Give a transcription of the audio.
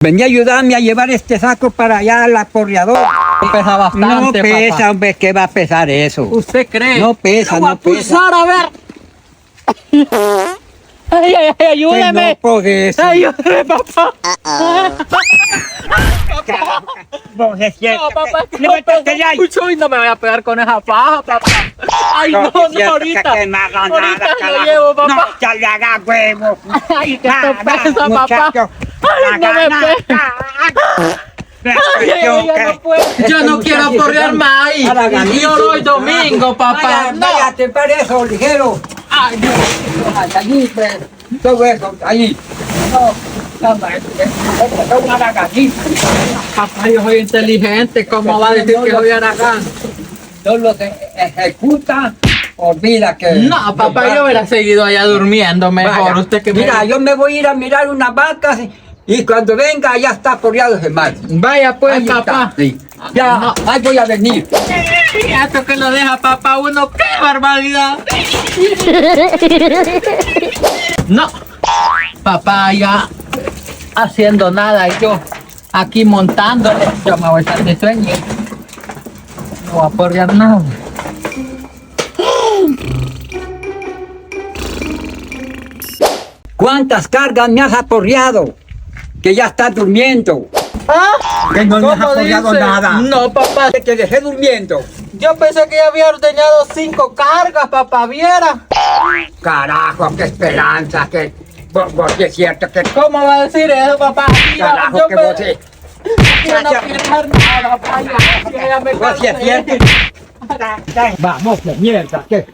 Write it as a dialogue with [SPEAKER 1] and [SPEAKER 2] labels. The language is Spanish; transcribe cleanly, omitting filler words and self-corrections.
[SPEAKER 1] Venía a ayudarme a llevar este saco para allá al aporreador.
[SPEAKER 2] Pesa bastante,
[SPEAKER 1] No pesa,
[SPEAKER 2] papá.
[SPEAKER 1] hombre, ¿qué va a pesar eso?
[SPEAKER 2] ¿Usted cree?
[SPEAKER 1] No pesa,
[SPEAKER 2] Yo voy
[SPEAKER 1] no
[SPEAKER 2] a pulsar,
[SPEAKER 1] pesa.
[SPEAKER 2] a ver. Ay, ay, ay, ayúdeme.
[SPEAKER 1] Pues no, por eso.
[SPEAKER 2] Ayúdeme, papá.
[SPEAKER 1] Vos es cierto.
[SPEAKER 2] No, papá, es que
[SPEAKER 1] Levántate
[SPEAKER 2] pesa
[SPEAKER 1] ya.
[SPEAKER 2] mucho y no me voy a pegar con esa paja, papá. Ay, no,
[SPEAKER 1] Es
[SPEAKER 2] no,
[SPEAKER 1] cierto
[SPEAKER 2] ahorita.
[SPEAKER 1] que no haga
[SPEAKER 2] Ahorita
[SPEAKER 1] nada,
[SPEAKER 2] lo
[SPEAKER 1] carajo.
[SPEAKER 2] llevo, papá.
[SPEAKER 1] No, ya le haga huevo.
[SPEAKER 2] Ay, que
[SPEAKER 1] Va,
[SPEAKER 2] esto
[SPEAKER 1] va,
[SPEAKER 2] pesa, papá.
[SPEAKER 1] muchacho.
[SPEAKER 2] Ay, no me
[SPEAKER 1] Haga
[SPEAKER 2] pega.
[SPEAKER 1] nada.
[SPEAKER 2] Ay, ay, ay, ya no puedo. Yo no quiero aporrear más ahí. Y yo doy domingo, papá. No.
[SPEAKER 1] Váyate para eso, ligero.
[SPEAKER 2] Ay, Dios.
[SPEAKER 1] Allí, pues, todo eso, allí. No, una lagartija.
[SPEAKER 2] Papá, yo soy inteligente. ¿Cómo va a decir que soy aragán?
[SPEAKER 1] No lo ejecuta, olvida que...
[SPEAKER 2] No, papá, yo hubiera seguido allá durmiendo mejor.
[SPEAKER 1] Vaya,
[SPEAKER 2] Usted que
[SPEAKER 1] mira, yo me voy a ir a mirar unas vacas y cuando venga ya está porreado ese mal.
[SPEAKER 2] Vaya pues,
[SPEAKER 1] Ahí está,
[SPEAKER 2] papá.
[SPEAKER 1] sí. Ya,
[SPEAKER 2] No.
[SPEAKER 1] ahí voy a venir.
[SPEAKER 2] Esto que lo deja papá uno, qué barbaridad. No, papá ya haciendo nada y yo aquí montándole. Yo me voy a estar de sueño. No voy a aporrear nada.
[SPEAKER 1] ¿Cuántas cargas me has aporreado? Que ya estás durmiendo.
[SPEAKER 2] ¿Ah?
[SPEAKER 1] Que no me has
[SPEAKER 2] ¿Cómo
[SPEAKER 1] aporreado
[SPEAKER 2] dice?
[SPEAKER 1] nada.
[SPEAKER 2] No, papá.
[SPEAKER 1] Que te dejé durmiendo.
[SPEAKER 2] Yo pensé que ya había ordenado 5 cargas, papá, viera.
[SPEAKER 1] Carajo, qué esperanza, que... Vos es cierto que...
[SPEAKER 2] ¿Cómo va a decir eso, papá?
[SPEAKER 1] Carajo,
[SPEAKER 2] Yo
[SPEAKER 1] que
[SPEAKER 2] pe-
[SPEAKER 1] vos sí.
[SPEAKER 2] yo no quiero hacer nada, papá. Ya me
[SPEAKER 1] Vos sí es
[SPEAKER 2] cansé.
[SPEAKER 1] cierto. Vamos, la mierda, que...